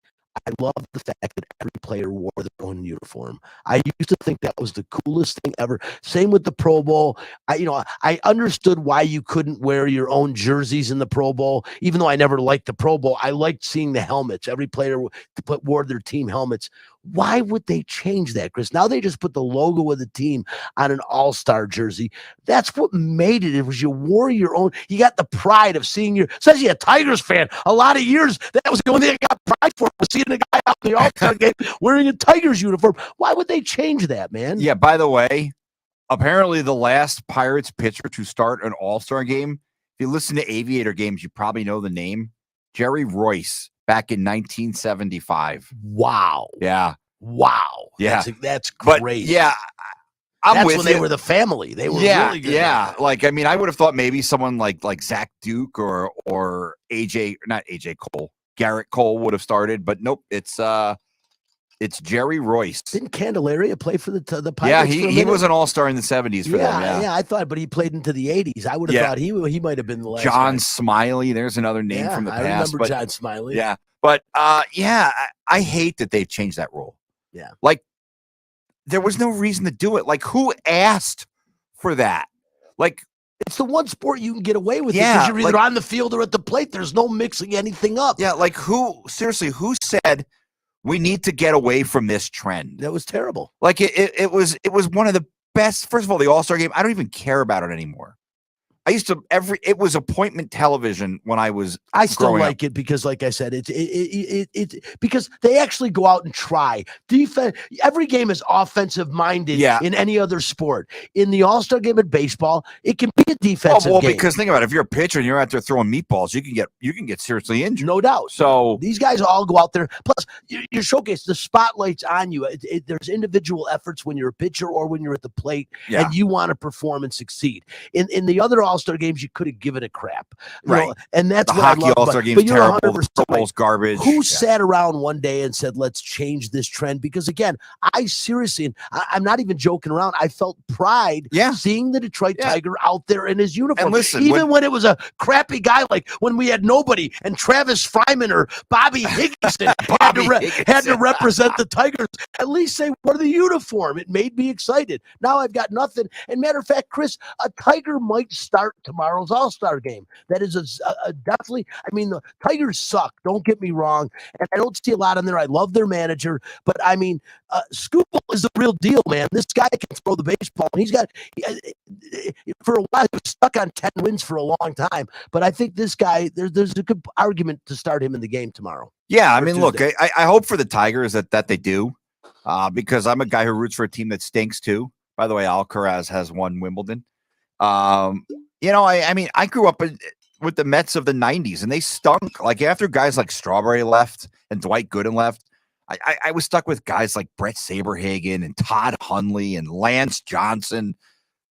I love the fact that every player wore their own uniform. I used to think that was the coolest thing ever. Same with the Pro Bowl. I understood why you couldn't wear your own jerseys in the Pro Bowl, even though I never liked the Pro Bowl. I liked seeing the helmets. Every player wore their team helmets. Why would they change that, Chris? Now they just put the logo of the team on an all-star jersey. That's what made it. It was you wore your own. You got the pride of seeing especially a Tigers fan. A lot of years, that was the only thing I got pride for, was seeing a guy out in the all-star game wearing a Tigers uniform. Why would they change that, man? Yeah, by the way, apparently the last Pirates pitcher to start an all-star game, if you listen to Aviator games, you probably know the name, Jerry Royce. Back in 1975. Wow. Yeah. Wow. Yeah. That's great. But yeah, that's when they were the family. They were really good. Yeah. Like, I mean, I would have thought maybe someone like Zach Duke or not AJ Cole, Garrett Cole would have started, but nope. It's Jerry Royce. Didn't Candelaria play for the Pirates? Yeah, he was an all-star in the 70s for them. Yeah, I thought, but he played into the 80s. I would have thought he might have been the last John guy. Smiley, there's another name from the past. I remember John Smiley. Yeah, but I hate that they've changed that rule. Yeah. Like, there was no reason to do it. Like, who asked for that? Like, it's the one sport you can get away with because you're either on the field or at the plate. There's no mixing anything up. Yeah, like who said we need to get away from this trend? That was terrible. Like it was one of the best. First of all, the All-Star game, I don't even care about it anymore. I used to it was appointment television when I was. I still growing like it because, like I said, it's because they actually go out and try defense. Every game is offensive minded. Yeah. In any other sport, in the All-Star game in baseball, it can be a defensive well, game. because think about it, if you're a pitcher and you're out there throwing meatballs, you can get seriously injured. No doubt. So these guys all go out there. Plus, your showcase, the spotlight's on you. There's individual efforts when you're a pitcher or when you're at the plate, and you want to perform and succeed. In the other All-Star games, you could have given a crap, right? And that's the what hockey I love. All-Star game's terrible. The Pro Bowl's garbage. Who sat around one day and said, "Let's change this trend"? Because again, I seriously, and I'm not even joking around. I felt pride seeing the Detroit Tiger out there in his uniform. And listen, even when it was a crappy guy, like when we had nobody and Travis Fryman or Bobby Higginson had to represent the Tigers, at least they wore the uniform. It made me excited. Now I've got nothing. And matter of fact, Chris, a Tiger might start tomorrow's All-Star game. That is a definitely. I mean, the Tigers suck. Don't get me wrong, and I don't see a lot in there. I love their manager, but I mean, Scoop is the real deal, man. This guy can throw the baseball, and he's got for a while he was stuck on 10 wins for a long time. But I think this guy, there's a good argument to start him in the game tomorrow. Yeah, I mean, look, I hope for the Tigers that they do, because I'm a guy who roots for a team that stinks too. By the way, Alcaraz has won Wimbledon. I mean, I grew up with the Mets of the 90s, and they stunk. Like after guys like Strawberry left and Dwight Gooden left, I was stuck with guys like Brett Saberhagen and Todd Hundley and Lance Johnson,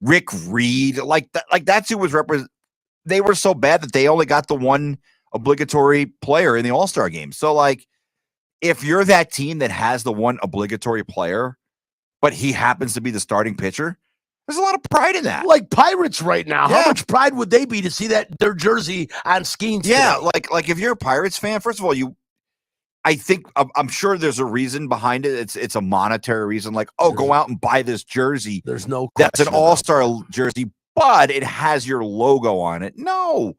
Rick Reed. Like that's who was they were so bad that they only got the one obligatory player in the All-Star game. So like, if you're that team that has the one obligatory player, but he happens to be the starting pitcher, there's a lot of pride in that. Like Pirates right now. How much pride would they be to see their jersey on Skeens? Yeah, like if you're a Pirates fan, first of all, I'm sure there's a reason behind it. It's a monetary reason. Like, go out and buy this jersey. There's no that's an All-Star jersey, but it has your logo on it. No.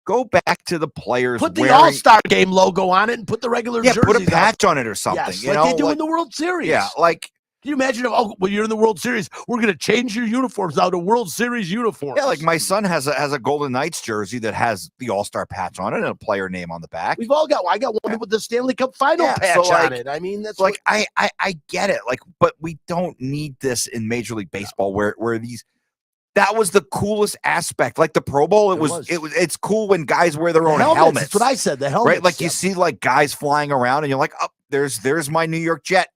Go back to the players. Put the All-Star game logo on it and put the regular jersey. Put a patch on it or something. Yes, you like they do in the World Series. Yeah, like. Can you imagine if, you're in the World Series, we're going to change your uniforms now to World Series uniforms? Yeah, like my son has a Golden Knights jersey that has the All-Star patch on it and a player name on the back. We've all got. I got one with the Stanley Cup Final patch on it. I mean, that's like I get it. Like, but we don't need this in Major League Baseball where these. That was the coolest aspect. Like the Pro Bowl, it's cool when guys wear their own helmets. That's what I said. The helmets, right? Like you see like guys flying around, and you're like, oh, there's my New York Jet.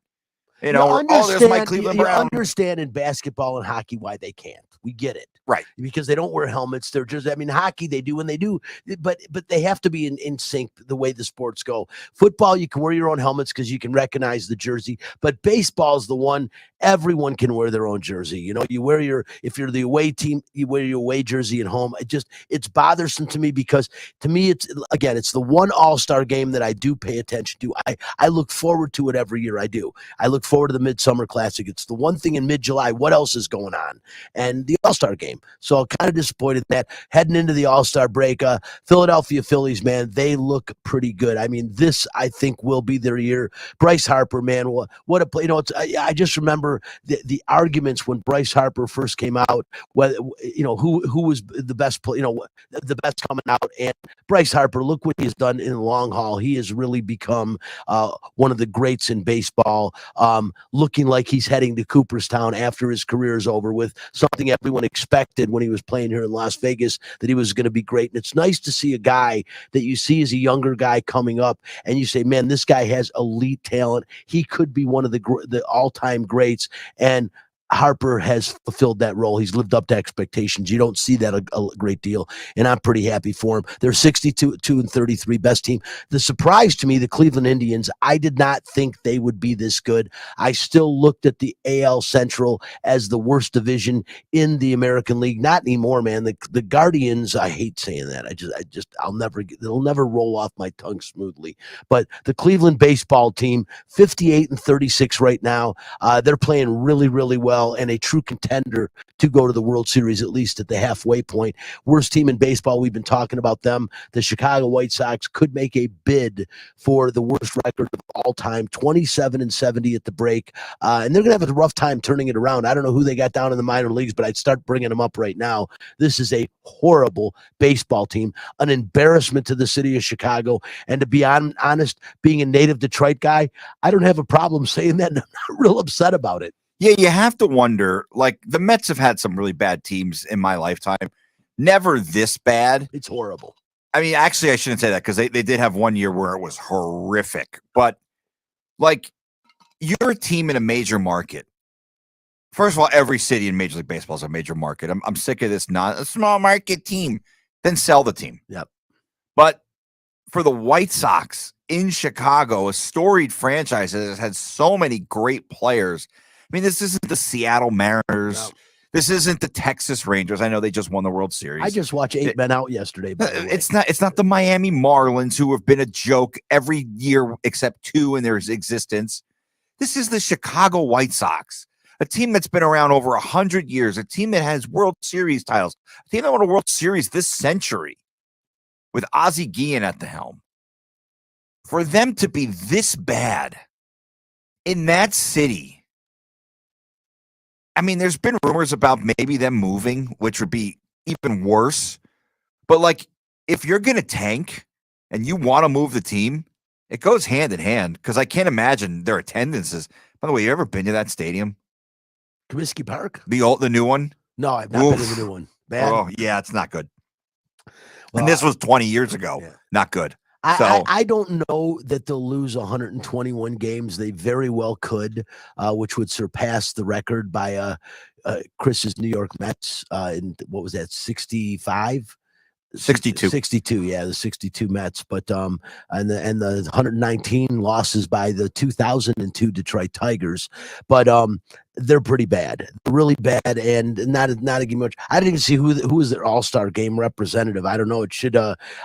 You know, there's my Cleveland Brown. You understand in basketball and hockey why they can't. We get it. Right. Because they don't wear helmets. They're just, I mean, hockey, they do when they do, but they have to be in sync the way the sports go. Football, you can wear your own helmets because you can recognize the jersey, but baseball is the one everyone can wear their own jersey. You know, if you're the away team, you wear your away jersey at home. It's bothersome to me because to me, it's the one All-Star game that I do pay attention to. I look forward to it every year. I do. I look forward to the Midsummer Classic. It's the one thing in mid-July. What else is going on? And the All-Star game. So I'm kind of disappointed that heading into the All-Star break, Philadelphia Phillies, man, they look pretty good. I mean, this I think will be their year. Bryce Harper, man, what a play! You know, I just remember the arguments when Bryce Harper first came out. Whether who was the best play, the best coming out, and Bryce Harper. Look what he's done in the long haul. He has really become one of the greats in baseball. Looking like he's heading to Cooperstown after his career is over with something everyone expected when he was playing here in Las Vegas, that he was going to be great. And it's nice to see a guy that you see as a younger guy coming up and you say, man, this guy has elite talent. He could be one of the all-time greats. And Harper has fulfilled that role. He's lived up to expectations. You don't see that a great deal, and I'm pretty happy for him. They're 62-33, best team. The surprise to me, the Cleveland Indians, I did not think they would be this good. I still looked at the AL Central as the worst division in the American League. Not anymore, man. The Guardians, I hate saying that. It'll never roll off my tongue smoothly. But the Cleveland baseball team, 58-36 right now. They're playing really, really well. well and a true contender to go to the World Series, at least at the halfway point. Worst team in baseball, we've been talking about them. The Chicago White Sox could make a bid for the worst record of all time, 27-70 at the break. And they're going to have a rough time turning it around. I don't know who they got down in the minor leagues, but I'd start bringing them up right now. This is a horrible baseball team, an embarrassment to the city of Chicago. And to be honest, being a native Detroit guy, I don't have a problem saying that. And I'm not real upset about it. Yeah, you have to wonder, like, the Mets have had some really bad teams in my lifetime. Never this bad. It's horrible. I mean, actually, I shouldn't say that because they did have one year where it was horrific. But, like, you're a team in a major market. First of all, every city in Major League Baseball is a major market. I'm sick of this not a small market team. Then sell the team. Yep. But for the White Sox in Chicago, a storied franchise that has had so many great players. I mean, this isn't the Seattle Mariners. No. This isn't the Texas Rangers. I know they just won the World Series. I just watched 8 men out yesterday. By the way. It's not the Miami Marlins, who have been a joke every year except 2 in their existence. This is the Chicago White Sox, a team that's been around over 100 years, a team that has World Series titles, a team that won a World Series this century with Ozzie Guillen at the helm. For them to be this bad in that city, I mean, there's been rumors about maybe them moving, which would be even worse. But, like, if you're going to tank and you want to move the team, it goes hand in hand because I can't imagine their attendances. By the way, you ever been to that stadium? Comiskey Park? The new one? No, I've not been to the new one. Bad? Oh, yeah, it's not good. Well, and this was 20 years ago. Yeah. Not good. I don't know that they'll lose 121 games. They very well could, which would surpass the record by Chris's New York Mets in, what was that, 65? 62, yeah, the 62 Mets, but and the 119 losses by the 2002 Detroit Tigers, but they're pretty bad, really bad, and not a game much. I didn't even see who was their All-Star game representative. I don't know. It should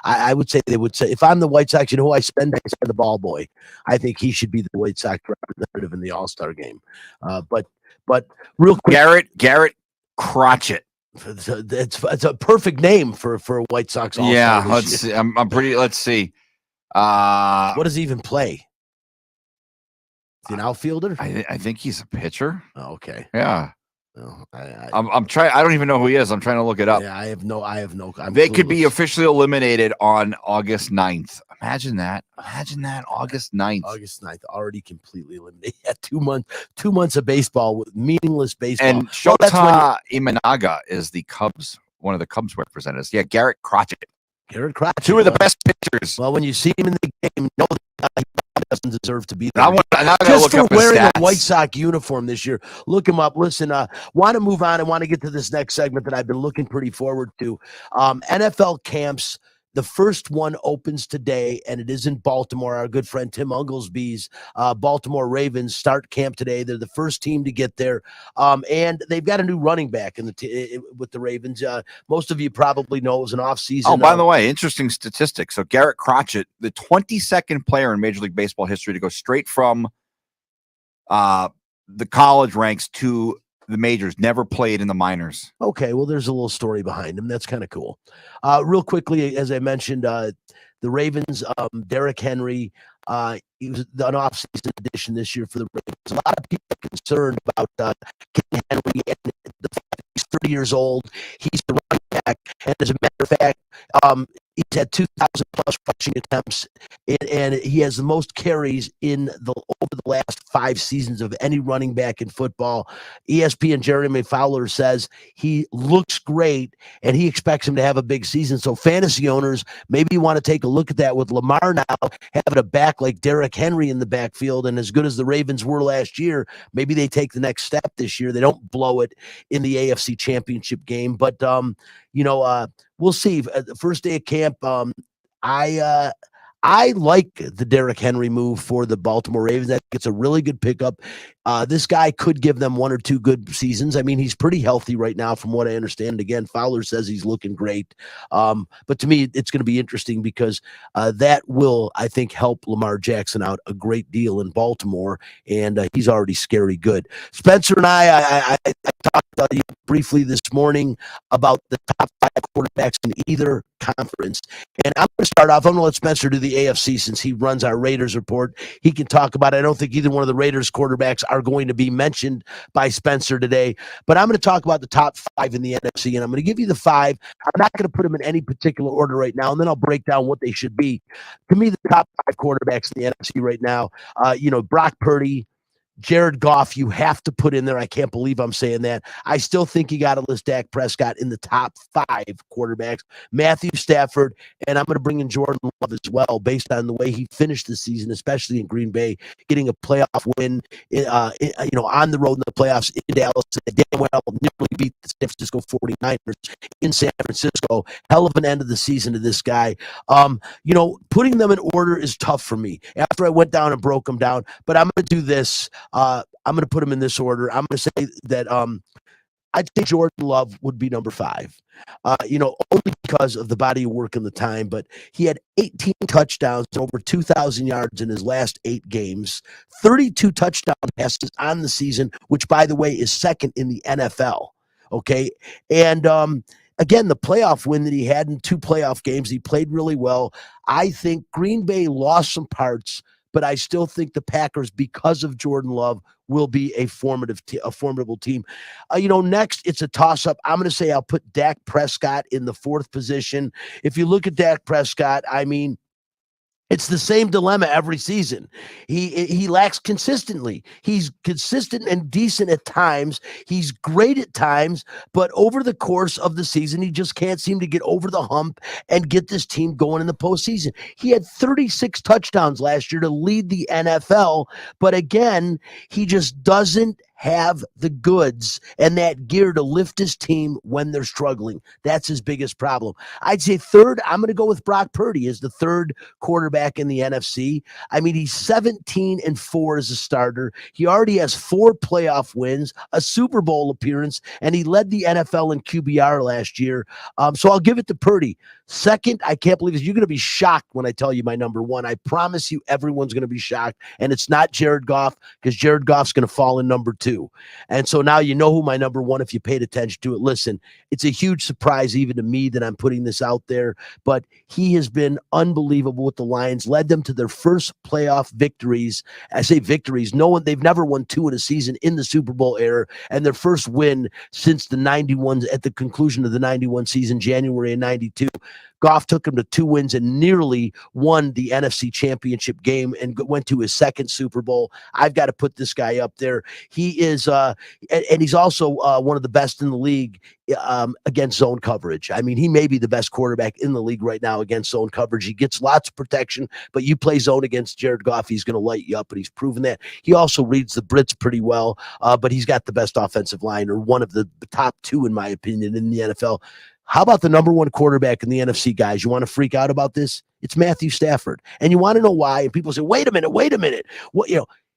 I would say they would say, if I'm the White Sox, you know who I spend the ball boy. I think he should be the White Sox representative in the All-Star game. But real quick, Garrett Crotchet. It's a perfect name for a White Sox All-Star. Yeah, let's see. Let's see. What does he even play? Is he an outfielder? I think he's a pitcher. Oh, okay. Yeah. No, I'm trying. I don't even know who he is. I'm trying to look it up. Yeah, I have no. They could be officially eliminated on August 9th. Imagine that. August 9th. August 9th, already completely eliminated. Yeah, 2 months. 2 months of baseball with meaningless baseball. And Shota Imanaga is one of the Cubs representatives. Yeah, Garrett Crotchet. Two of the best pitchers. Well, when you see him in the game, know that he doesn't deserve to be there. Just for wearing a White Sox uniform this year. Look him up. Listen, want to move on and want to get to this next segment that I've been looking pretty forward to. NFL camps. The first one opens today, and it is in Baltimore. Our good friend Tim Unglesby's Baltimore Ravens start camp today. They're the first team to get there, and they've got a new running back with the Ravens. Most of you probably know it was an offseason. Oh, by the way, interesting statistic. So Garrett Crotchet, the 22nd player in Major League Baseball history to go straight from the college ranks to the majors, never played in the minors. Okay, well, there's a little story behind him. That's kind of cool. Real quickly, as I mentioned, the Ravens, Derrick Henry, he was an off-season addition this year for the Ravens. A lot of people are concerned about getting Henry, and the fact that he's 30 years old. He's the running back, and as a matter of fact, he's had 2,000 plus rushing attempts, and he has the most carries over the last 5 seasons of any running back in football. ESPN Jeremy Fowler says he looks great, and he expects him to have a big season. So fantasy owners, maybe you want to take a look at that with Lamar now having a back like Derrick Henry in the backfield, and as good as the Ravens were last year, maybe they take the next step this year. They don't blow it in the AFC Championship game, but we'll see. The first day of camp, I like the Derrick Henry move for the Baltimore Ravens. I think it's a really good pickup. This guy could give them 1 or 2 good seasons. I mean, he's pretty healthy right now, from what I understand. Again, Fowler says he's looking great. But to me, it's going to be interesting because that will, I think, help Lamar Jackson out a great deal in Baltimore, and he's already scary good. Spencer and I talked briefly this morning about the top 5 quarterbacks in either conference. And I'm going to start off. I'm going to let Spencer do the AFC since he runs our Raiders report. He can talk about it. I don't think either one of the Raiders quarterbacks are going to be mentioned by Spencer today, but I'm going to talk about the top 5 in the NFC, and I'm going to give you the 5. I'm not going to put them in any particular order right now, and then I'll break down what they should be. To me, the top 5 quarterbacks in the NFC right now, Brock Purdy, Jared Goff, you have to put in there. I can't believe I'm saying that. I still think you got to list Dak Prescott in the top 5 quarterbacks. Matthew Stafford, and I'm going to bring in Jordan Love as well, based on the way he finished the season, especially in Green Bay, getting a playoff win, on the road in the playoffs in Dallas. Damn well nearly beat the San Francisco 49ers in San Francisco. Hell of an end of the season to this guy. Putting them in order is tough for me after I went down and broke them down, but I'm going to do this. I'm going to put them in this order. I'm going to say that I'd say Jordan Love would be number 5, only because of the body of work and the time. But he had 18 touchdowns, over 2,000 yards in his last 8 games, 32 touchdown passes on the season, which, by the way, is second in the NFL. Okay. And, again, the playoff win that he had in 2 playoff games, he played really well. I think Green Bay lost some parts, but I still think the Packers, because of Jordan Love, will be a formidable team. Next, it's a toss-up. I'm going to say I'll put Dak Prescott in the 4th position. If you look at Dak Prescott, I mean, it's the same dilemma every season. He lacks consistently. He's consistent and decent at times. He's great at times, but over the course of the season, he just can't seem to get over the hump and get this team going in the postseason. He had 36 touchdowns last year to lead the NFL, but again, he just doesn't have the goods and that gear to lift his team when they're struggling. That's his biggest problem. I'd say 3rd, I'm going to go with Brock Purdy as the 3rd quarterback in the NFC. I mean, he's 17-4 as a starter. He already has 4 playoff wins, a Super Bowl appearance, and he led the NFL in QBR last year. So I'll give it to Purdy. 2nd, I can't believe this. You're going to be shocked when I tell you my number 1. I promise you everyone's going to be shocked, and it's not Jared Goff, because Jared Goff's going to fall in number 2. And so now you know who my number 1, if you paid attention to it. Listen, it's a huge surprise even to me that I'm putting this out there, but he has been unbelievable with the Lions, led them to their first playoff victories. I say victories. They've never won 2 in a season in the Super Bowl era, and their first win since the 91, at the conclusion of the 91 season, January of 92. Goff took him to 2 wins and nearly won the NFC Championship game and went to his 2nd Super Bowl. I've got to put this guy up there. He is, and he's also one of the best in the league against zone coverage. I mean, he may be the best quarterback in the league right now against zone coverage. He gets lots of protection, but you play zone against Jared Goff, he's going to light you up, and he's proven that. He also reads the Brits pretty well, but he's got the best offensive line, or one of the top 2, in my opinion, in the NFL. How about the number 1 quarterback in the NFC, guys? You want to freak out about this? It's Matthew Stafford. And you want to know why? And people say, wait a minute. What,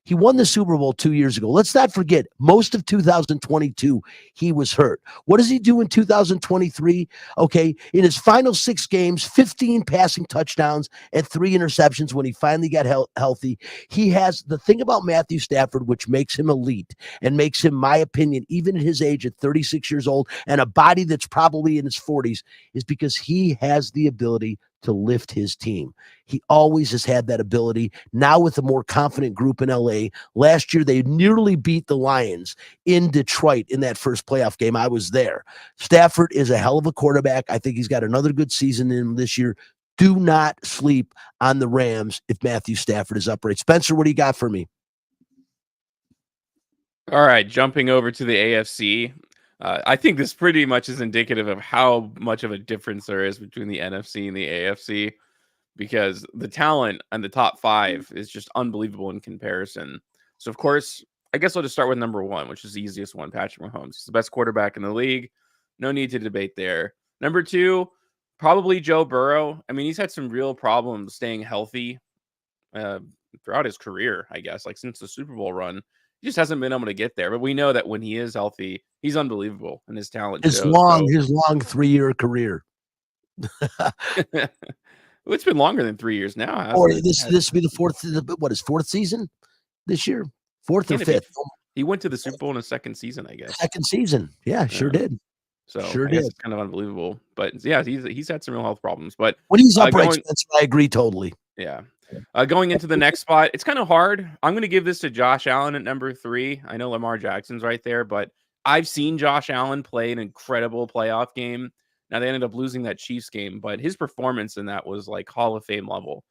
he won the Super Bowl 2 years ago. Let's not forget, most of 2022, he was hurt. What does he do in 2023? Okay, in his final 6 games, 15 passing touchdowns and 3 interceptions when he finally got healthy. He has the thing about Matthew Stafford, which makes him elite and makes him, my opinion, even at his age at 36 years old and a body that's probably in his 40s, is because he has the ability to lift his team. He always has had that ability. Now with a more confident group in LA, last year they nearly beat the Lions in Detroit in that first playoff game. I was there. Stafford is a hell of a quarterback. I think he's got another good season in him this year. Do not sleep on the Rams if Matthew Stafford is upright. Spencer, what do you got for me? All right, jumping over to the AFC. I think this pretty much is indicative of how much of a difference there is between the NFC and the AFC, because the talent on the top 5 is just unbelievable in comparison. So, of course, I guess I'll just start with number 1, which is the easiest one, Patrick Mahomes. He's the best quarterback in the league. No need to debate there. Number 2, probably Joe Burrow. I mean, he's had some real problems staying healthy throughout his career, I guess, like since the Super Bowl run. He just hasn't been able to get there. But we know that when he is healthy, he's unbelievable, and his talent His shows. long 3-year career. It's been longer than 3 years now. Or this will be the fourth season this year? Fourth or fifth? He went to the Super Bowl in his second season, I guess. Second season. Yeah, sure did. So sure I guess did. it's kind of unbelievable. But yeah, he's had some real health problems. But when he's upright, Spencer, I agree totally. Yeah. Going into the next spot, it's kind of hard. I'm going to give this to Josh Allen at number 3. I know Lamar Jackson's right there, but I've seen Josh Allen play an incredible playoff game. Now, they ended up losing that Chiefs game, but his performance in that was like Hall of Fame level.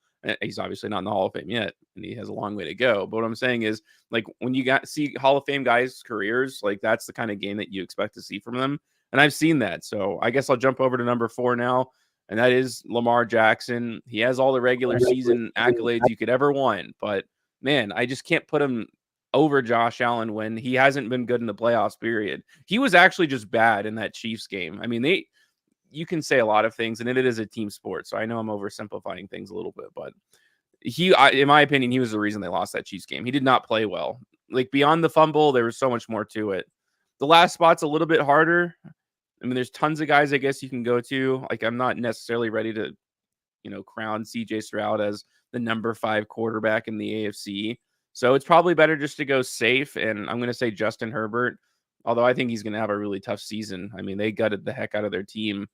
He's obviously not in the Hall of Fame yet, and he has a long way to go. But what I'm saying is, like, when you see Hall of Fame guys' careers, like, that's the kind of game that you expect to see from them. And I've seen that. So I guess I'll jump over to number 4 now, and that is Lamar Jackson. He has all the regular season accolades you could ever want. But, man, I just can't put him over Josh Allen when he hasn't been good in the playoffs, period. He was actually just bad in that Chiefs game. I mean, you can say a lot of things, and it is a team sport. So I know I'm oversimplifying things a little bit, but in my opinion, he was the reason they lost that Chiefs game. He did not play well. Like, beyond the fumble, there was so much more to it. The last spot's a little bit harder. I mean, there's tons of guys I guess you can go to. Like, I'm not necessarily ready to, crown CJ Stroud as the number 5 quarterback in the AFC. So it's probably better just to go safe. And I'm going to say Justin Herbert, although I think he's going to have a really tough season. I mean, they gutted the heck out of their team.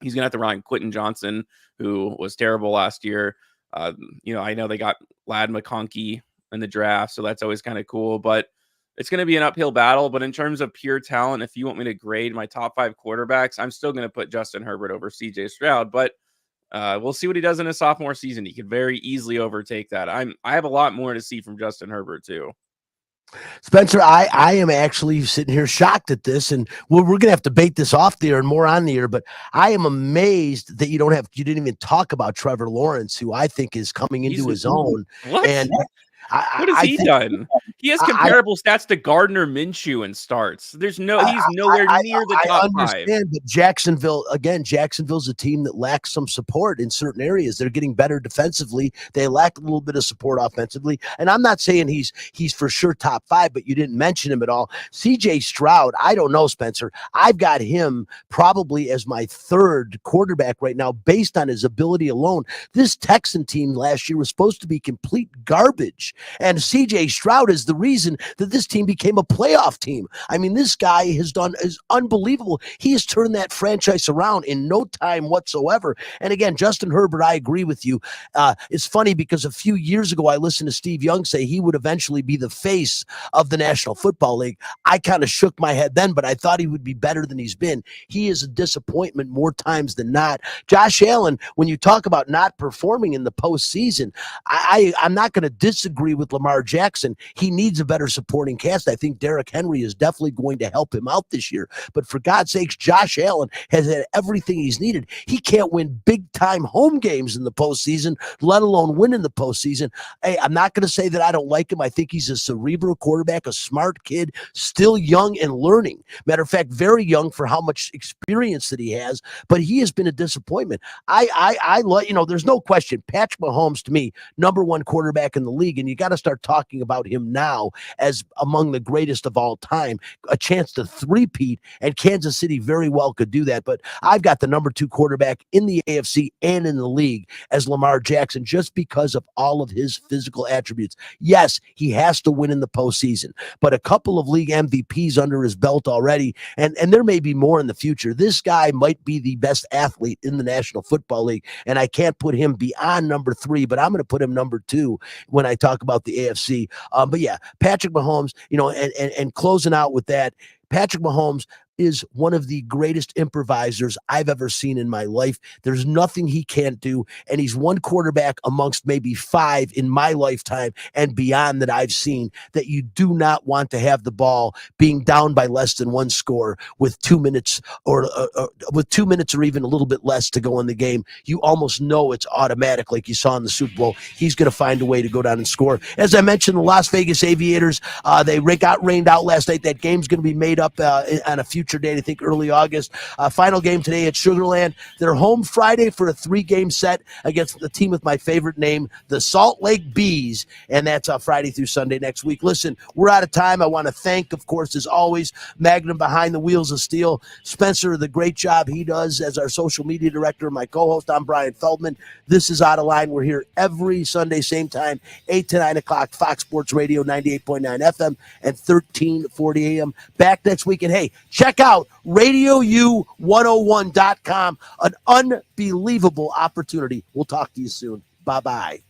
He's going to have to rely on Quentin Johnson, who was terrible last year. I know they got Lad McConkey in the draft, so that's always kind of cool. But it's going to be an uphill battle. But in terms of pure talent, if you want me to grade my top 5 quarterbacks, I'm still going to put Justin Herbert over CJ Stroud. But we'll see what he does in his sophomore season. He could very easily overtake that. I have a lot more to see from Justin Herbert too. Spencer, I am actually sitting here shocked at this, and we're going to have to bait this off the air and more on the air, but I am amazed that you didn't even talk about Trevor Lawrence, who I think is coming into his own. What? And what has he done? He has comparable stats to Gardner Minshew in starts. He's nowhere near the top 5. But Jacksonville's a team that lacks some support in certain areas. They're getting better defensively. They lack a little bit of support offensively. And I'm not saying he's for sure top 5, but you didn't mention him at all. CJ Stroud, I don't know, Spencer. I've got him probably as my 3rd quarterback right now based on his ability alone. This Texan team last year was supposed to be complete garbage. And CJ Stroud is the reason that this team became a playoff team. I mean, this guy is unbelievable. He has turned that franchise around in no time whatsoever. And again, Justin Herbert, I agree with you. It's funny because a few years ago, I listened to Steve Young say he would eventually be the face of the National Football League. I kind of shook my head then, but I thought he would be better than he's been. He is a disappointment more times than not. Josh Allen, when you talk about not performing in the postseason, I'm not going to disagree with Lamar Jackson. He needs a better supporting cast. I think Derrick Henry is definitely going to help him out this year. But for God's sakes, Josh Allen has had everything he's needed. He can't win big-time home games in the postseason, let alone win in the postseason. Hey, I'm not going to say that I don't like him. I think he's a cerebral quarterback, a smart kid, still young and learning. Matter of fact, very young for how much experience that he has, but he has been a disappointment. There's no question. Patrick Mahomes, to me, number 1 quarterback in the league, and you got to start talking about him now as among the greatest of all time, a chance to three-peat, and Kansas City very well could do that. But I've got the number 2 quarterback in the AFC and in the league as Lamar Jackson just because of all of his physical attributes. Yes, he has to win in the postseason, but a couple of league MVPs under his belt already, and there may be more in the future. This guy might be the best athlete in the National Football League, and I can't put him beyond number 3, but I'm going to put him number 2 when I talk about the AFC. But yeah, Patrick Mahomes, and closing out with that, Patrick Mahomes is one of the greatest improvisers I've ever seen in my life. There's nothing he can't do, and he's one quarterback amongst maybe 5 in my lifetime and beyond that I've seen that you do not want to have the ball being down by less than 1 score with 2 minutes or even a little bit less to go in the game. You almost know it's automatic, like you saw in the Super Bowl. He's going to find a way to go down and score. As I mentioned, the Las Vegas Aviators, they got rained out last night. That game's going to be made up on a future future date, I think early August. Final game today at Sugarland. They're home Friday for a 3-game set against the team with my favorite name, the Salt Lake Bees, and that's Friday through Sunday next week. Listen, we're out of time. I want to thank, of course, as always, Magnum behind the wheels of steel, Spencer, the great job he does as our social media director, my co-host. I'm Brian Feldman. This is Out of Line. We're here every Sunday, same time, 8 to 9 o'clock, Fox Sports Radio, 98.9 FM and 1340 AM. Back next week. And hey, check out RadioU101.com. An unbelievable opportunity. We'll talk to you soon. Bye-bye.